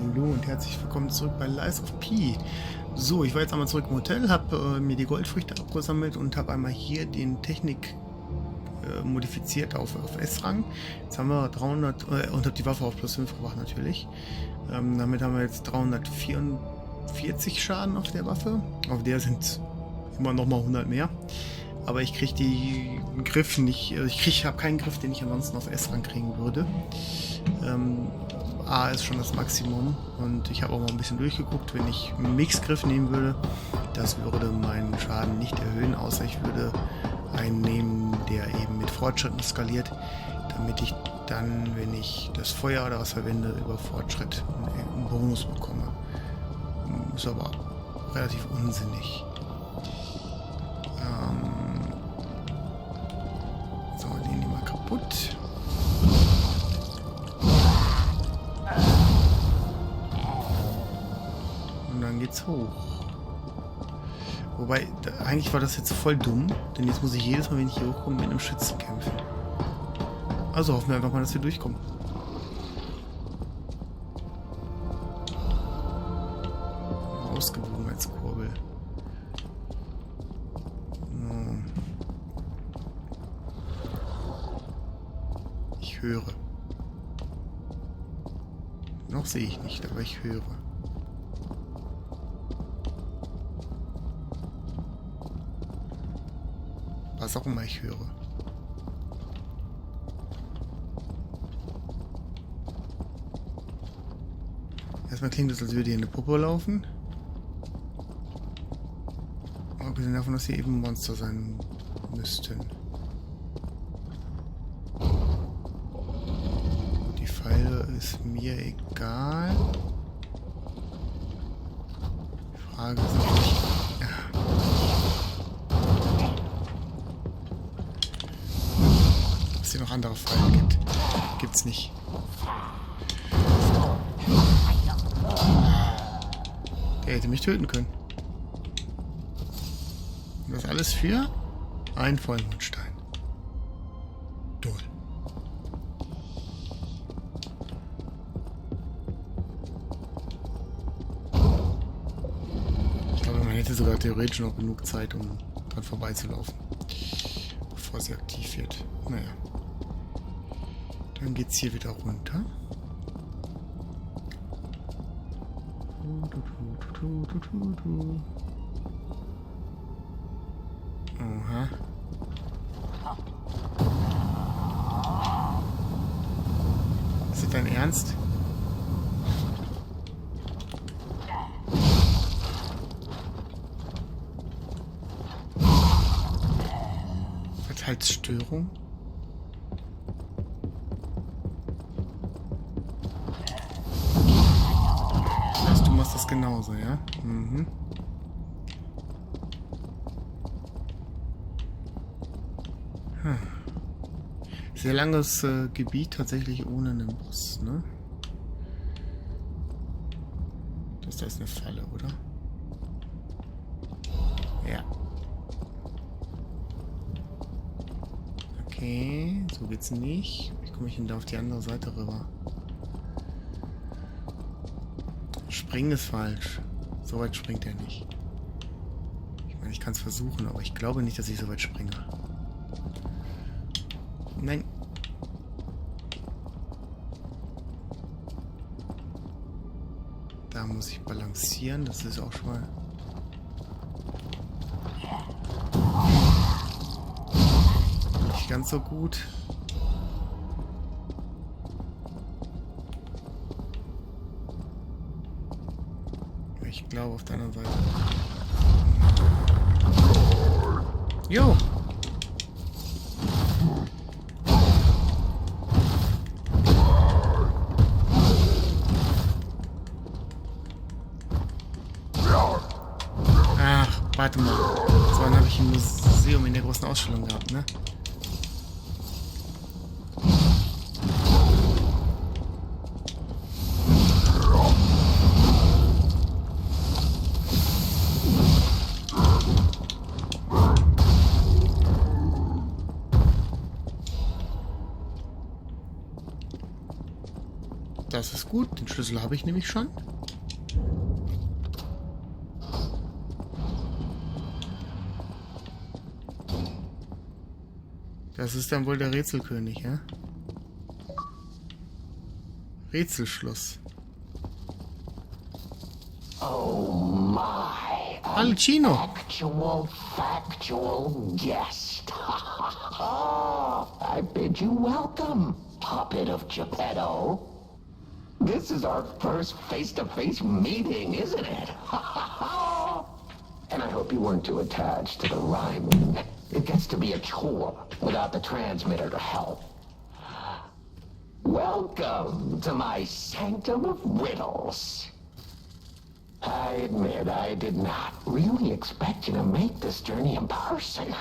Hallo und herzlich willkommen zurück bei Lies of P. So, ich war jetzt einmal zurück im Hotel, habe mir die Goldfrüchte abgesammelt und habe einmal hier den Technik modifiziert auf S-Rang. Jetzt haben wir 300 und habe die Waffe auf plus 5 gebracht natürlich. Damit haben wir jetzt 344 Schaden auf der Waffe. Auf der sind immer noch mal 100 mehr. Aber ich kriege die Griff nicht, ich habe keinen Griff, den ich ansonsten auf S-Rang kriegen würde. A ist schon das Maximum und ich habe auch mal ein bisschen durchgeguckt, wenn ich einen Mixgriff nehmen würde, das würde meinen Schaden nicht erhöhen, außer ich würde einen nehmen, der eben mit Fortschritten skaliert, damit ich dann, wenn ich das Feuer oder was verwende, über Fortschritt einen Bonus bekomme. Ist aber relativ unsinnig. So, den nehmen wir kaputt. Und dann geht's hoch. Wobei, eigentlich war das jetzt voll dumm, denn jetzt muss ich jedes Mal, wenn ich hier hochkomme, mit einem Schützen kämpfen. Also hoffen wir einfach mal, dass wir durchkommen. Ausgewogenheitskurbel. Ich höre. Noch sehe ich nicht, aber ich höre. Was auch immer ich höre. Erstmal klingt es, als würde hier eine Puppe laufen. Abgesehen davon, dass hier eben Monster sein müssten. Die Pfeile ist mir egal. Die Frage ist natürlich... Ob es hier noch andere Pfeile gibt. Gibt's nicht. Der hätte mich töten können. Und das alles für einen Vollmondstein. Toll. Ich glaube, man hätte sogar theoretisch noch genug Zeit, um dran vorbeizulaufen. Bevor sie aktiv wird. Naja. Dann geht's hier wieder runter. Oha. Ist das dein Ernst? Verteilsstörung? Das heißt, du machst das genauso, ja? Mhm. Sehr langes Gebiet, tatsächlich ohne einen Boss, ne? Das ist eine Falle, oder? Ja. Okay, so geht's nicht. Wie komme ich denn da auf die andere Seite rüber? Springen ist falsch. So weit springt er nicht. Ich meine, ich kann es versuchen, aber ich glaube nicht, dass ich so weit springe. Nein. Da muss ich balancieren, das ist auch schon mal... nicht ganz so gut. Ich glaube auf der anderen Seite. Jo! Warte mal. So einen habe ich im Museum in der großen Ausstellung gehabt, ne? Das ist ist gut. Den Schlüssel habe ich nämlich schon. Das ist dann wohl der Rätselkönig, ja? Rätselschloss. Oh my. Arlecchino. Actual, factual guest. I bid you welcome, puppet of Geppetto. This is our first face-to-face meeting, isn't it? And I hope you weren't too attached to the rhyming. It gets to be a chore without the transmitter to help. Welcome to my sanctum of riddles. I admit I did not really expect you to make this journey in person.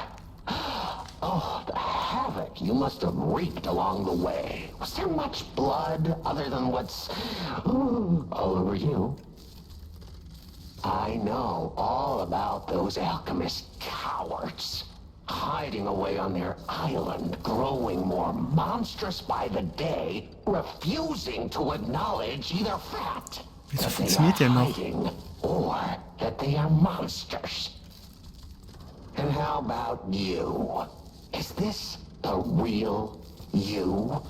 Oh, the havoc you must have wreaked along the way. Was there much blood other than what's all over you? I know all about those alchemist cowards. Hiding away on their island, growing more monstrous by the day, refusing to acknowledge either fact that they are hiding or that they are monsters. And how about you? Is this the real you?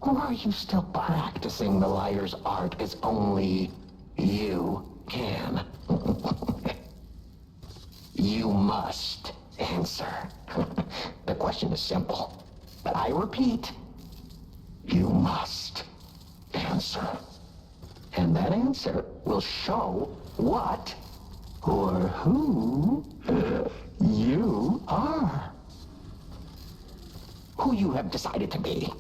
Or are you still practicing the liar's art as only you can? You must answer. The question is simple, but I repeat, you must answer. And that answer will show what or who you are. Who you have decided to be.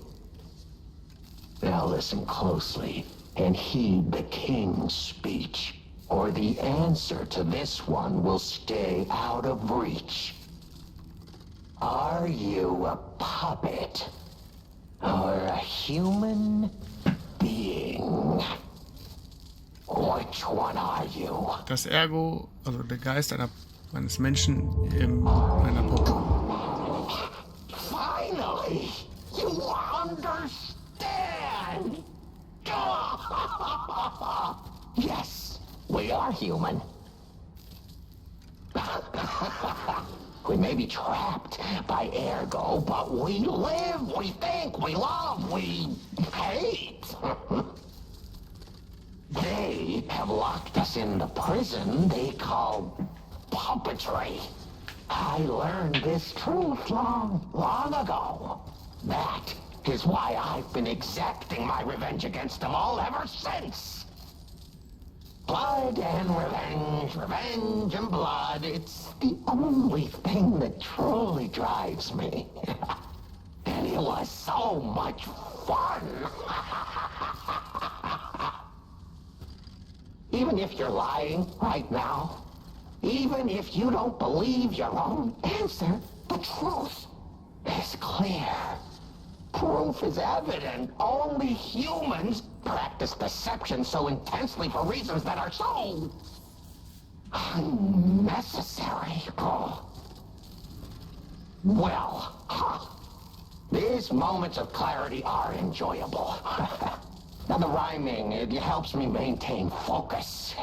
Now listen closely and heed the king's speech, or the answer to this one will stay out of reach. Are you a puppet or a human being? Which one are you? Das Ergo, also der Geist eines Menschen in einer Puppe. Finally, you understand. Yes, we are human. We may be trapped by Ergo, but we live, we think, we love, we hate. They have locked us in the prison they call puppetry. I learned this truth long ago. That is why I've been exacting my revenge against them all ever since. Blood and revenge, revenge and blood. It's the only thing that truly drives me. And it was so much fun. Even if you're lying right now, even if you don't believe your own answer, the truth is clear. Proof is evident. Only humans practice deception so intensely for reasons that are so unnecessary. Well, these moments of clarity are enjoyable. Now the rhyming, it helps me maintain focus.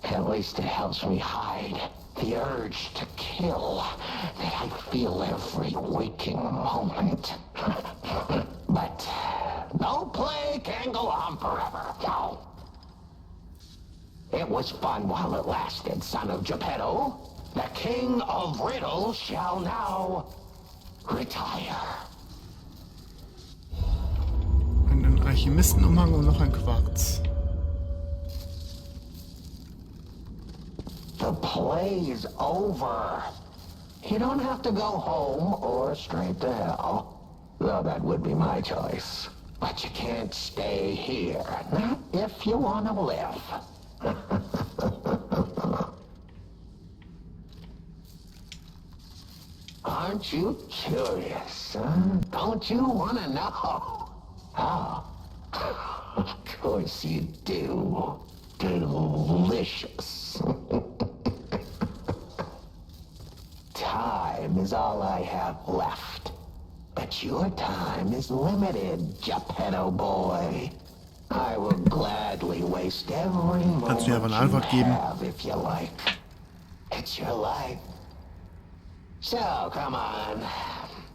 At least it helps me hide the urge to kill that I feel every waking moment. But no play can go on forever. No. It was fun while it lasted, son of Geppetto. The king of riddles shall now retire. Einen Alchemistenumhang und noch ein Quarz. The play is over. You don't have to go home or straight to hell. Though that would be my choice. But you can't stay here. Not if you want to live. Aren't you curious, huh? Don't you want to know? Oh, of course you do. Delicious. Time is all I have left. But your time is limited, Geppetto boy. I will gladly waste every Kannst du mir aber moment eine you Antwort geben? have if you like. It's your life. So, come on.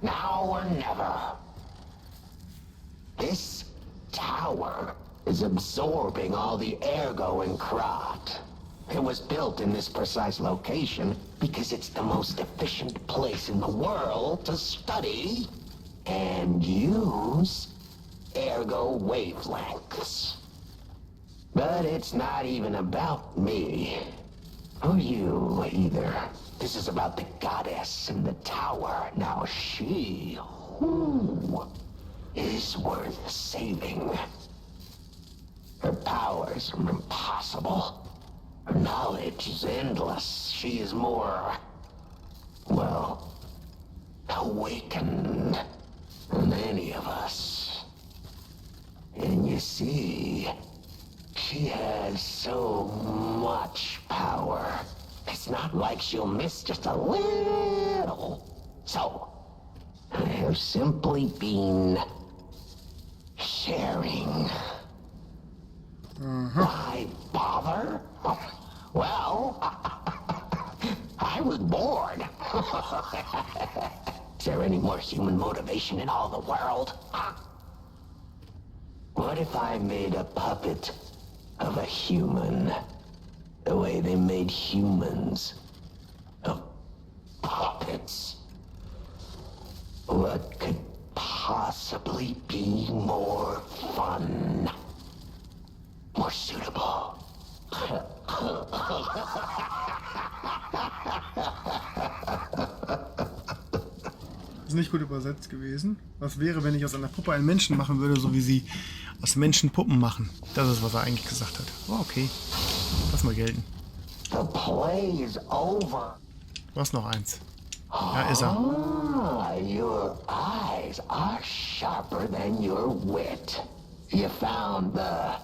Now or never. This tower is absorbing all the ergo in Krat. It was built in this precise location because it's the most efficient place in the world to study and use ergo wavelengths. But it's not even about me. Or you, either. This is about the goddess in the tower. Now she, who is worth saving. Her powers are impossible. Her knowledge is endless. She is more, well, awakened than any of us. And you see, she has so much power. It's not like she'll miss just a little. So, I have simply been sharing. Why bother? Well, I was bored. Is there any more human motivation in all the world? What if I made a puppet of a human, the way they made humans of puppets? What could possibly be more fun? More suitable? Ist nicht gut übersetzt gewesen. Was wäre, wenn ich aus einer Puppe einen Menschen machen würde, so wie sie aus Menschen Puppen machen? Das ist, was er eigentlich gesagt hat. Oh, okay. Lass mal gelten. The play is over. Was noch eins? Da ist er. Ah, your eyes are sharper than your wit. You found the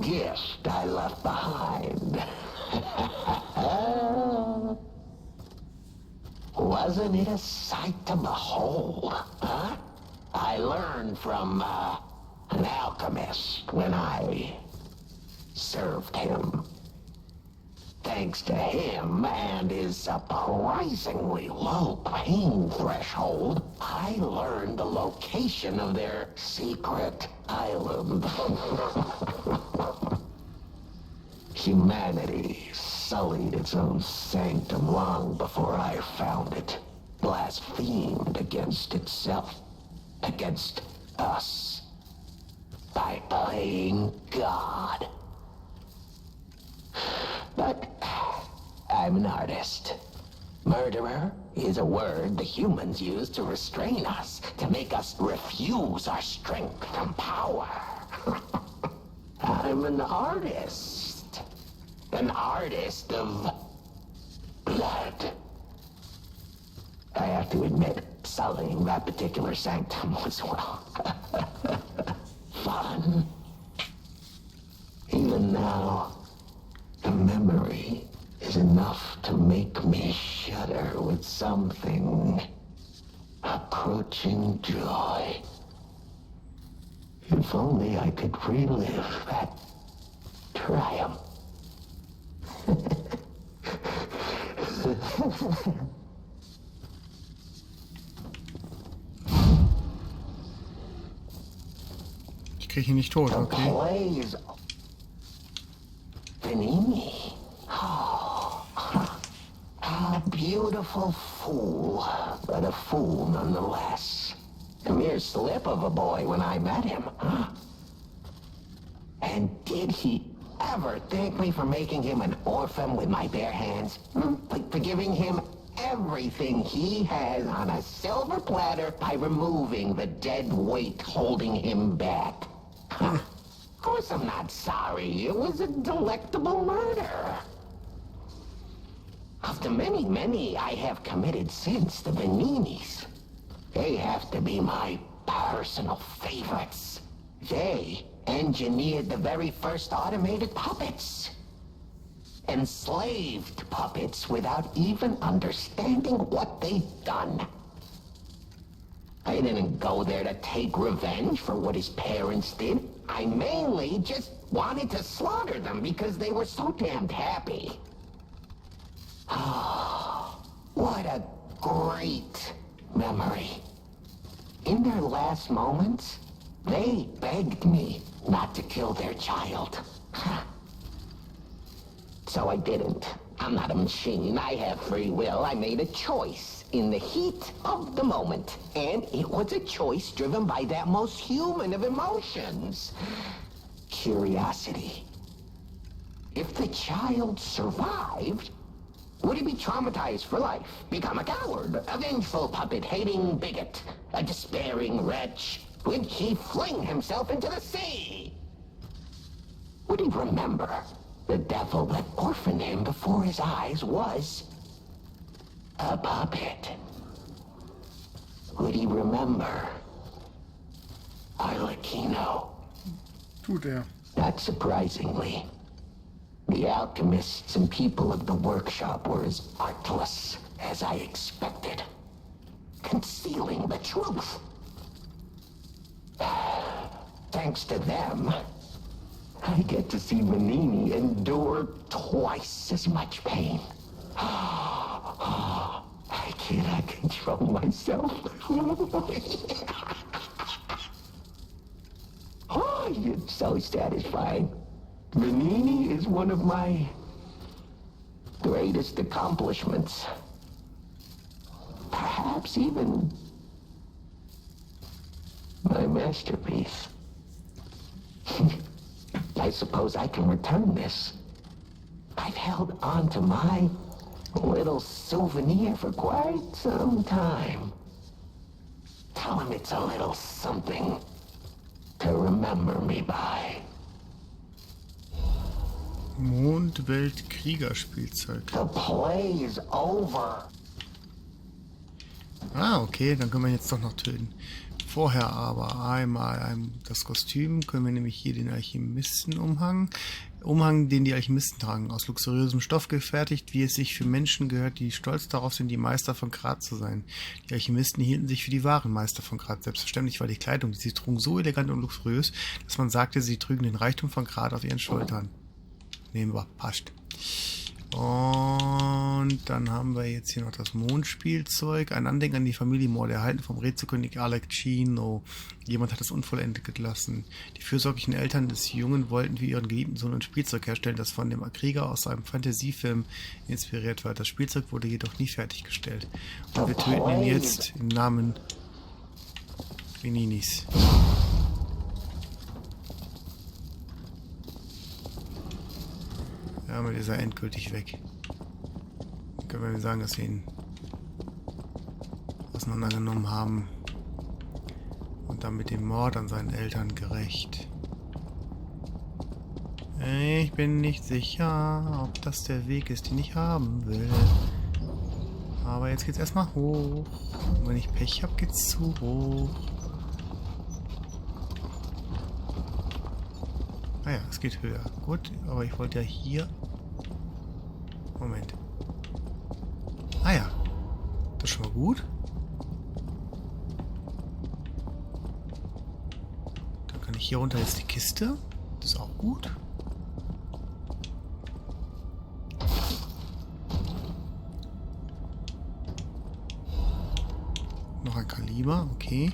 gift I left behind. Wasn't it a sight to behold, huh? I learned from an alchemist when I served him. Thanks to him and his surprisingly low pain threshold, I learned the location of their secret island. Humanity sullied its own sanctum long before I found it, blasphemed against itself, against us, by playing God. But I'm an artist. Murderer is a word the humans use to restrain us, to make us refuse our strength and power. I'm an artist. An artist of blood. I have to admit, sullying that particular sanctum was, well, fun. Even now, the memory is enough to make me shudder with something approaching joy. If only I could relive that triumph. Ich kriege ihn nicht tot, okay. Plays Benini. Oh, a beautiful fool, but a fool nonetheless. A mere slip of a boy when I met him. And did he ever thank me for making him an orphan with my bare hands? For giving him everything he has on a silver platter by removing the dead weight holding him back. Of course I'm not sorry. It was a delectable murder. Of the many, many I have committed since, the Beninis, they have to be my personal favorites. They engineered the very first automated puppets. Enslaved puppets without even understanding what they'd done. I didn't go there to take revenge for what his parents did. I mainly just wanted to slaughter them because they were so damned happy. Oh, what a great memory. In their last moments, they begged me not to kill their child. So I didn't. I'm not a machine. I have free will. I made a choice in the heat of the moment. And it was a choice driven by that most human of emotions. Curiosity. If the child survived, would he be traumatized for life? Become a coward, a vengeful puppet-hating bigot, a despairing wretch? Would he fling himself into the sea? Would he remember the devil that orphaned him before his eyes was a puppet? Would he remember Arlecchino? Tut er. Not surprisingly, the alchemists and people of the workshop were as artless as I expected, concealing the truth. Thanks to them, I get to see Manini endure twice as much pain. I cannot control myself. Oh, it's so satisfying. Manini is one of my greatest accomplishments. Perhaps even my masterpiece. I suppose I can return this. I've held on to my little souvenir for quite some time. Tell him it's a little something to remember me by. Mondwelt-Kriegerspielzeug. The play is over. Ah, okay, dann können wir ihn jetzt doch noch töten. Vorher aber einmal das Kostüm, können wir nämlich hier den Alchemisten-Umhang. Umhang, den die Alchemisten tragen, aus luxuriösem Stoff gefertigt, wie es sich für Menschen gehört, die stolz darauf sind, die Meister von Grat zu sein. Die Alchemisten hielten sich für die wahren Meister von Grat. Selbstverständlich war die Kleidung, die sie trugen, so elegant und luxuriös, dass man sagte, sie trügen den Reichtum von Grat auf ihren Schultern. Nehmen wir, passt. Und dann haben wir jetzt hier noch das Mondspielzeug. Ein Andenken an die Familie Morde, erhalten vom Rätselkönig Arlecchino. Jemand hat es unvollendet gelassen. Die fürsorglichen Eltern des Jungen wollten für ihren geliebten Sohn ein Spielzeug herstellen, das von dem Krieger aus einem Fantasiefilm inspiriert war. Das Spielzeug wurde jedoch nie fertiggestellt. Und wir töten ihn jetzt im Namen Veninis. Ja, damit ist er endgültig weg. Dann können wir sagen, dass wir ihn auseinandergenommen haben und dann mit dem Mord an seinen Eltern gerecht. Ich bin nicht sicher, ob das der Weg ist, den ich haben will. Aber jetzt geht's erstmal hoch. Und wenn ich Pech habe, geht's zu hoch. Ah ja, es geht höher. Gut, aber ich wollte ja hier... Moment. Ah ja, das ist schon mal gut. Dann kann ich hier runter jetzt die Kiste. Das ist auch gut. Noch ein Kaliber, okay.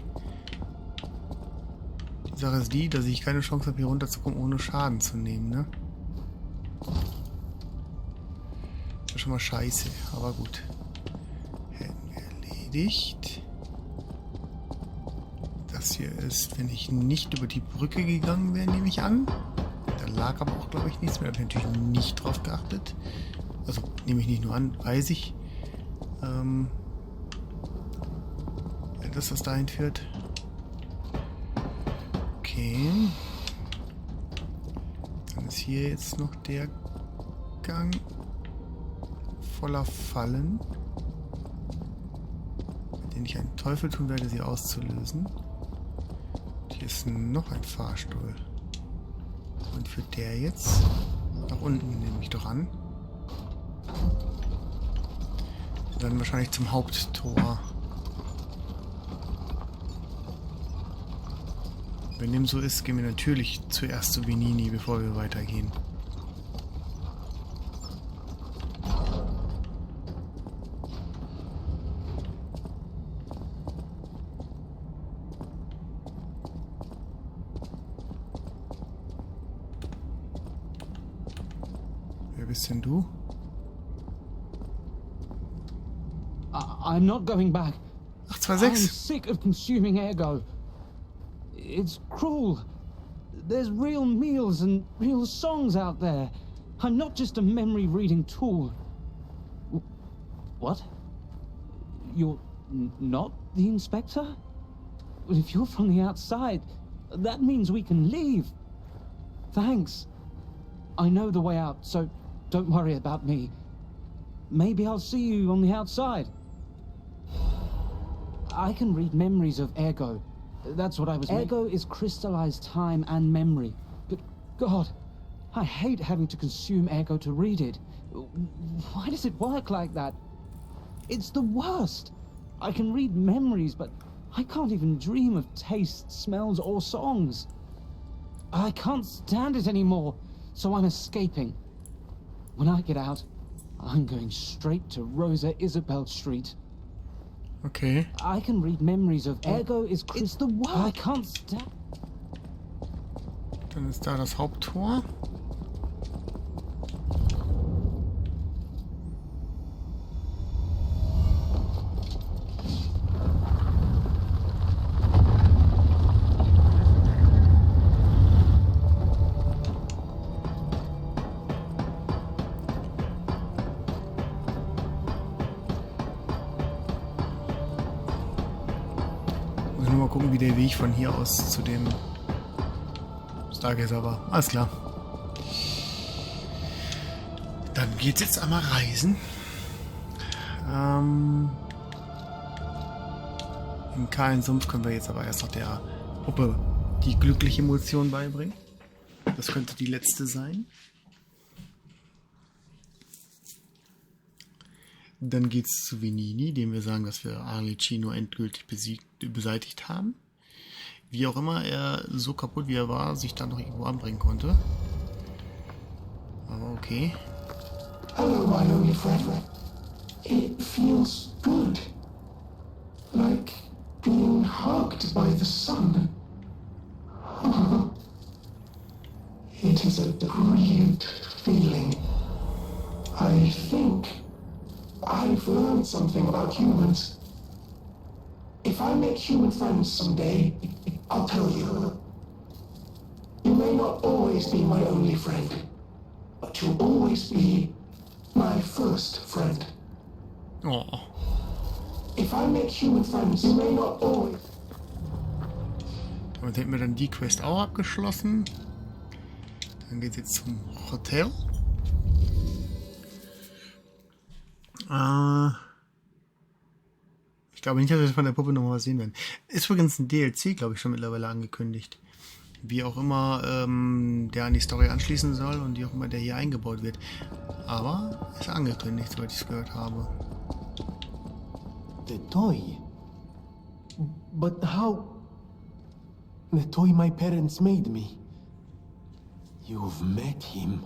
Die Sache ist die, dass ich keine Chance habe, hier runterzukommen, ohne Schaden zu nehmen, ne? Das ist schon mal scheiße, aber gut. Hätten wir erledigt. Das hier ist, wenn ich nicht über die Brücke gegangen wäre, nehme ich an. Da lag aber auch, glaube ich, nichts mehr. Da habe ich natürlich nicht drauf geachtet. Also, nehme ich nicht nur an, weiß ich. Dass das dahin führt. Okay. Dann ist hier jetzt noch der Gang voller Fallen, mit denen ich einen Teufel tun werde, sie auszulösen. Und hier ist noch ein Fahrstuhl. Und führt der jetzt nach unten, nehme ich doch an. Dann wahrscheinlich zum Haupttor. Wenn dem so ist, gehen wir natürlich zuerst zu Venini, bevor wir weitergehen. Wer bist denn du? I'm not going back. Ach, I'm 2,6. sick of consuming ergo. It's cruel. There's real meals and real songs out there. I'm not just a memory-reading tool. What? You're not the inspector? Well, if you're from the outside, that means we can leave. Thanks. I know the way out, so don't worry about me. Maybe I'll see you on the outside. I can read memories of ergo. That's what I was. Ergo is crystallized time and memory. But God, I hate having to consume ergo to read it. Why does it work like that? It's the worst. I can read memories, but I can't even dream of tastes, smells, or songs. I can't stand it anymore, so I'm escaping. When I get out, I'm going straight to Rosa Isabel Street. Okay. I can read memories of ergo is it's the word. I can't stand. Dann ist da das Haupttor. Mal gucken, wie der Weg von hier aus zu dem Stargazer war. Alles klar. Dann geht's jetzt einmal reisen. Im kahlen Sumpf können wir jetzt aber erst noch der Puppe die glückliche Emotion beibringen. Das könnte die letzte sein. Dann geht es zu Venini, dem wir sagen, dass wir Arlecchino endgültig beseitigt haben. Wie auch immer er so kaputt wie er war, sich dann noch irgendwo anbringen konnte. Aber okay. Hello, my only friend. It feels good. Like being hugged by the sun. It is a brilliant feeling. I think I've learned something about humans. If I make human friends someday, I'll tell you. You may not always be my only friend, but you'll always be my first friend. Oh. If I make human friends, you may not always. Damit hätten wir dann die Quest auch abgeschlossen. Dann geht es jetzt zum Hotel. Ich glaube nicht, dass wir von der Puppe nochmal was sehen werden. Ist übrigens ein DLC, glaube ich, schon mittlerweile angekündigt. Wie auch immer der an die Story anschließen soll und wie auch immer der hier eingebaut wird. Aber ist angekündigt, soweit ich es gehört habe. The toy? But how? The toy my parents made me. You've met him.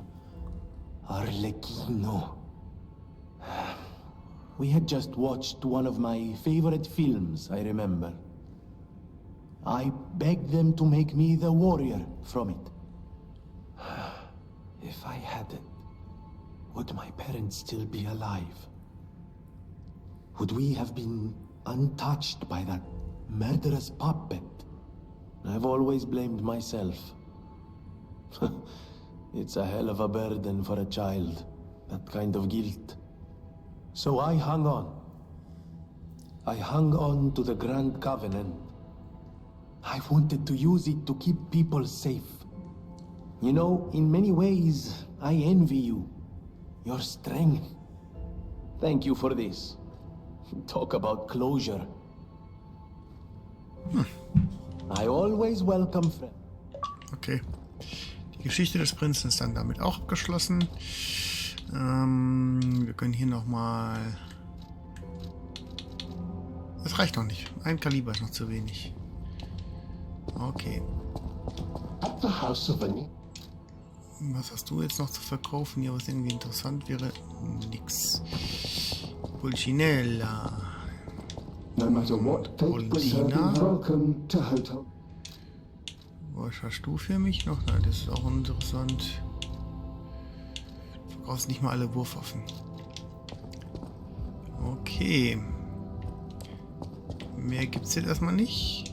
Arlecchino. We had just watched one of my favorite films, I remember. I begged them to make me the warrior from it. If I hadn't, would my parents still be alive? Would we have been untouched by that murderous puppet? I've always blamed myself. It's a hell of a burden for a child, that kind of guilt. So I hung on. I hung on to the Grand Covenant. I wanted to use it to keep people safe. You know, in many ways, I envy you. Your strength. Thank you for this. Talk about closure. I always welcome friends. Okay. Die Geschichte des Prinzen ist dann damit auch abgeschlossen. Wir können hier nochmal... Das reicht noch nicht. Ein Kaliber ist noch zu wenig. Okay. the House of Vanille. Was hast du jetzt noch zu verkaufen hier, was irgendwie interessant wäre? Nix. Pulcinella. No matter what fate brings her, welcome to Hotel. Was hast du für mich noch? Nein, das ist auch interessant. Du verkaufst nicht mal alle Wurfwaffen. Okay. Mehr gibt's jetzt erstmal nicht.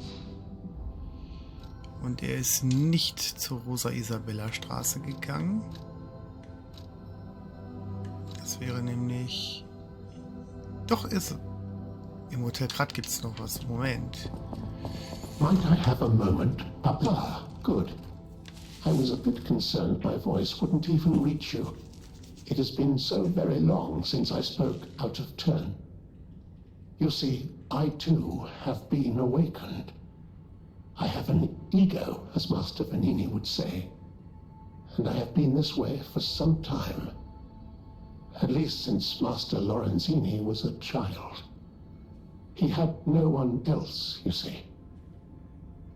Und er ist nicht zur Rosa-Isabella-Straße gegangen. Das wäre nämlich... Doch, ist... Im Hotel Krat gibt es noch was. Moment. Might I have a moment, Papa? Good. I was a bit concerned my voice wouldn't even reach you. It has been so very long since I spoke out of turn. You see, I too have been awakened. I have an ego, as Master Vanini would say. And I have been this way for some time. At least since Master Lorenzini was a child. He had no one else, you see.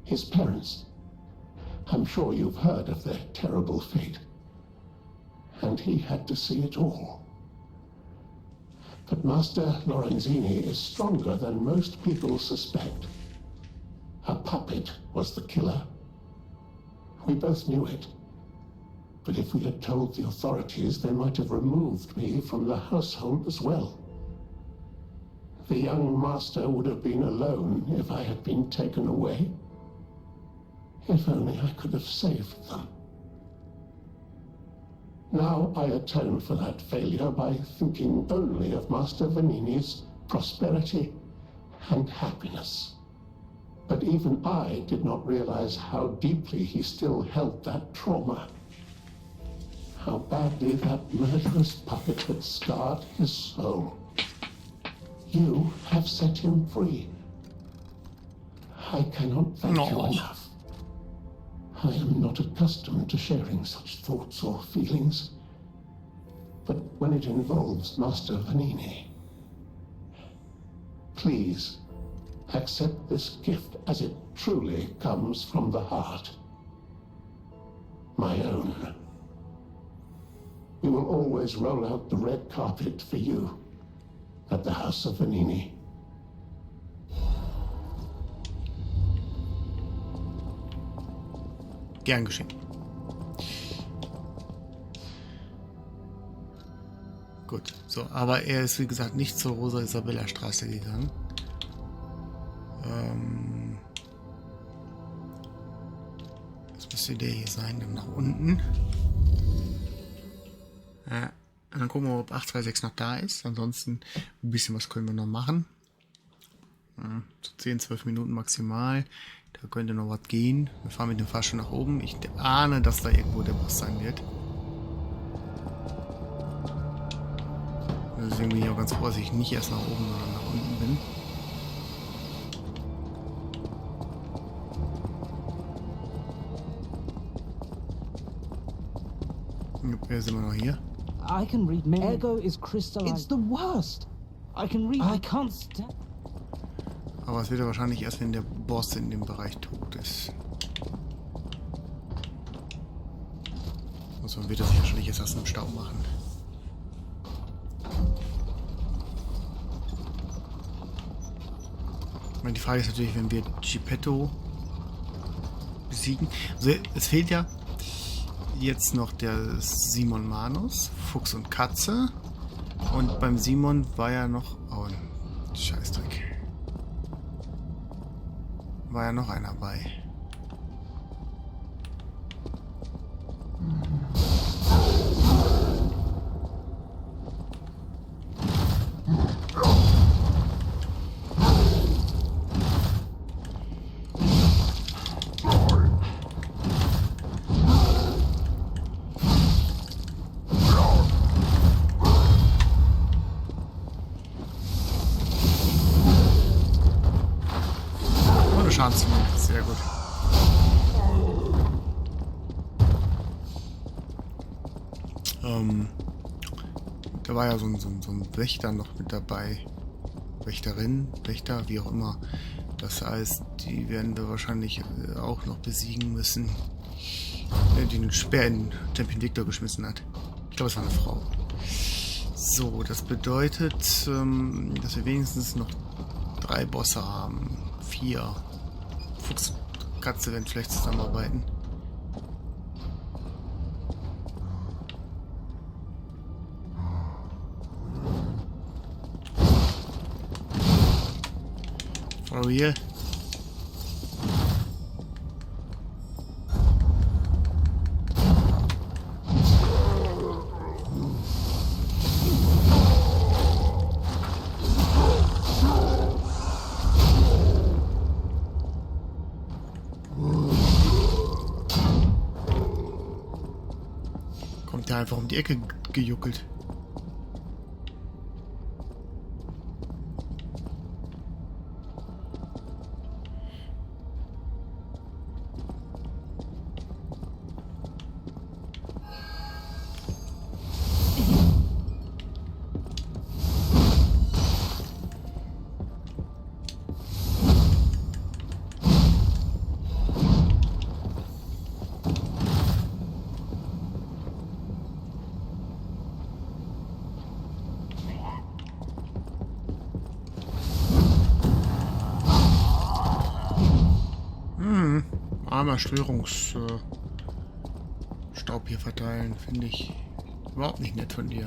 His parents. I'm sure you've heard of their terrible fate. And he had to see it all. But Master Lorenzini is stronger than most people suspect. A puppet was the killer. We both knew it. But if we had told the authorities, they might have removed me from the household as well. The young master would have been alone if I had been taken away. If only I could have saved them. Now I atone for that failure by thinking only of Master Vanini's prosperity and happiness. But even I did not realize how deeply he still held that trauma. How badly that murderous puppet had scarred his soul. You have set him free. I cannot thank you enough. I am not accustomed to sharing such thoughts or feelings. But when it involves Master Vanini, please accept this gift as it truly comes from the heart. My own. We will always roll out the red carpet for you at the House of Vanini. Gern geschehen. Gut, so, aber er ist wie gesagt nicht zur Rosa-Isabella-Straße gegangen. Das müsste der hier sein, dann nach unten. Ja, dann gucken wir, ob 826 noch da ist. Ansonsten ein bisschen was können wir noch machen. So 10-12 Minuten maximal. Da könnte noch was gehen. Wir fahren mit dem Fahrstuhl nach oben. Ich ahne, dass da irgendwo der Boss sein wird. Deswegen bin ich auch ganz froh, dass ich nicht erst nach oben, sondern nach unten bin. Wer sind wir noch hier? I can read memory. Ego is crystallized. It's the worst. I can read. I can't stand. Aber es wird ja wahrscheinlich erst, wenn der Boss in dem Bereich tot ist. Also wird das wahrscheinlich jetzt erst im Staub machen. Ich meine, die Frage ist natürlich, wenn wir Geppetto besiegen. Also es fehlt ja jetzt noch der Simon Manus, Fuchs und Katze. Und beim Simon war ja noch... Oh, ein Scheißdreck. War ja noch einer bei. Sehr gut. Da war ja so ein Wächter noch mit dabei. Wächterin, Wächter, wie auch immer. Das heißt, die werden wir wahrscheinlich auch noch besiegen müssen. Die den Speer in Champion Victor geschmissen hat. Ich glaube, es war eine Frau. So, das bedeutet, dass wir wenigstens noch 3 Bosse haben. 4. Fuchs und Katze werden vielleicht zusammenarbeiten. Follow here. Kommt der einfach um die Ecke gejuckelt. Armer Störungsstaub hier verteilen, finde ich überhaupt nicht nett von dir.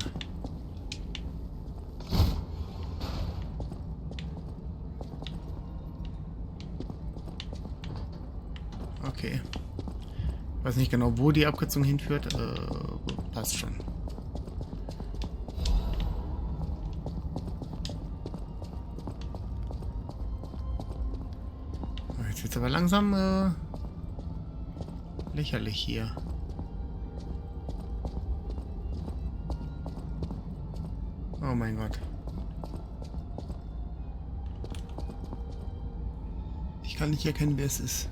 Okay. Ich weiß nicht genau, wo die Abkürzung hinführt. Passt schon. Jetzt wird's aber langsam lächerlich hier. Oh mein Gott. Ich kann nicht erkennen, wer es ist.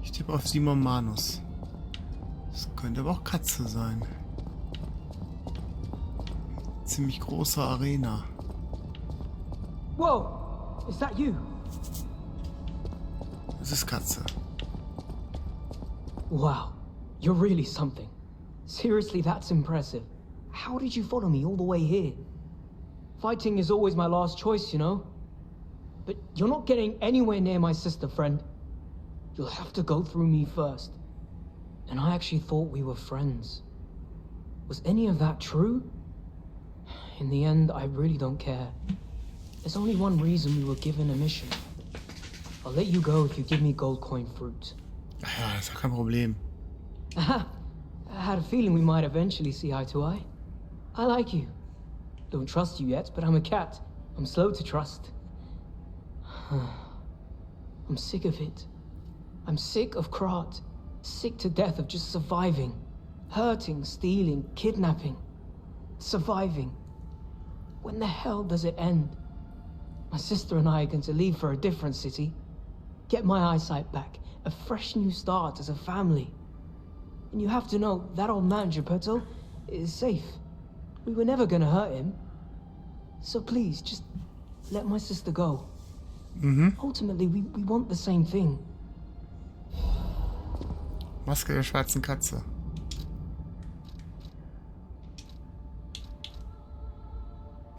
Ich tippe auf Simon Manus. Das könnte aber auch Katze sein. Ziemlich große Arena. Whoa! Is that you? Es ist Katze. Wow, you're really something. Seriously, that's impressive. How did you follow me all the way here? Fighting is always my last choice, you know? But you're not getting anywhere near my sister, friend. You'll have to go through me first. And I actually thought we were friends. Was any of that true? In the end, I really don't care. There's only one reason we were given a mission. I'll let you go if you give me gold coin fruit. Ja, das ist doch kein Problem. Aha! I had a feeling we might eventually see eye to eye. I like you. Don't trust you yet, but I'm a cat. I'm slow to trust. I'm sick of it. I'm sick of Krat. Sick to death of just surviving. Hurting, stealing, kidnapping. Surviving. When the hell does it end? My sister and I are going to leave for a different city. Get my eyesight back. A fresh new start as a family. And you have to know, that old man, Geppetto, is safe. We were never gonna hurt him. So please, just let my sister go. Ultimately, we want the same thing. Maske der schwarzen Katze.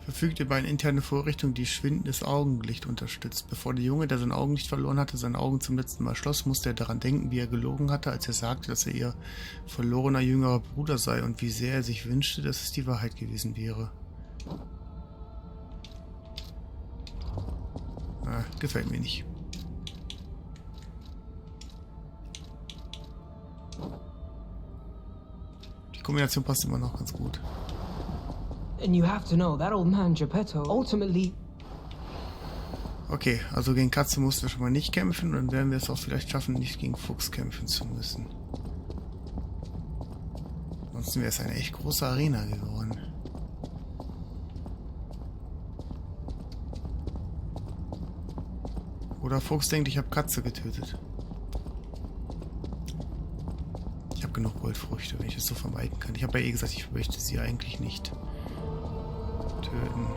Verfügt über eine interne Vorrichtung, die schwindendes Augenlicht unterstützt. Bevor der Junge, der sein Augenlicht verloren hatte, seine Augen zum letzten Mal schloss, musste er daran denken, wie er gelogen hatte, als er sagte, dass er ihr verlorener jüngerer Bruder sei und wie sehr er sich wünschte, dass es die Wahrheit gewesen wäre. Gefällt mir nicht. Die Kombination passt immer noch ganz gut. And you have to know, that old man, Geppetto, ultimately... Okay, also gegen Katze mussten wir schon mal nicht kämpfen, und dann werden wir es auch vielleicht schaffen, nicht gegen Fuchs kämpfen zu müssen. Ansonsten wäre es eine echt große Arena geworden. Oder Fuchs denkt, ich habe Katze getötet. Ich habe genug Goldfrüchte, wenn ich es so vermeiden kann. Ich habe ja eh gesagt, ich möchte sie eigentlich nicht töten.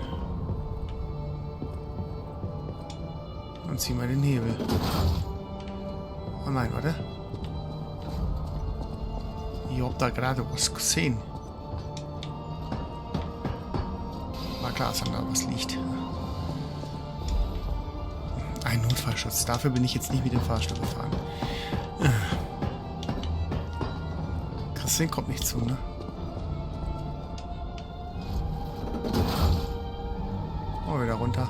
Und zieh mal den Hebel. Oh nein, warte. Ich hab da gerade was gesehen. War klar, dass da was liegt. Ein Notfallschutz. Dafür bin ich jetzt nicht mit dem Fahrstuhl gefahren. Christine kommt nicht zu, ne? Oh, wieder runter.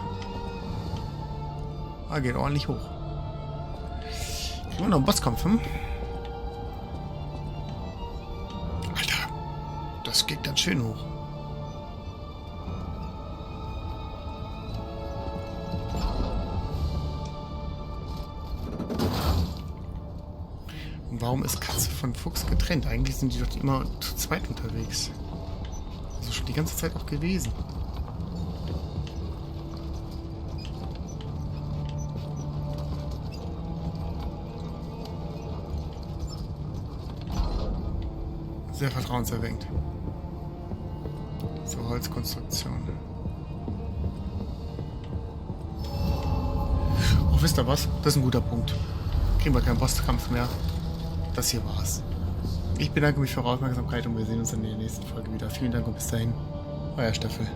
Ah, geht ordentlich hoch. Kriegen wir noch einen Bosskampf, hm? Alter, das geht ganz schön hoch. Und warum ist Katze von Fuchs getrennt? Eigentlich sind die doch immer zu zweit unterwegs. Also schon die ganze Zeit auch gewesen. Sehr vertrauenserweckend. So, Holzkonstruktion. Oh, wisst ihr was? Das ist ein guter Punkt. Kriegen wir keinen Bosskampf mehr. Das hier war's. Ich bedanke mich für eure Aufmerksamkeit und wir sehen uns in der nächsten Folge wieder. Vielen Dank und bis dahin. Euer Stöffel.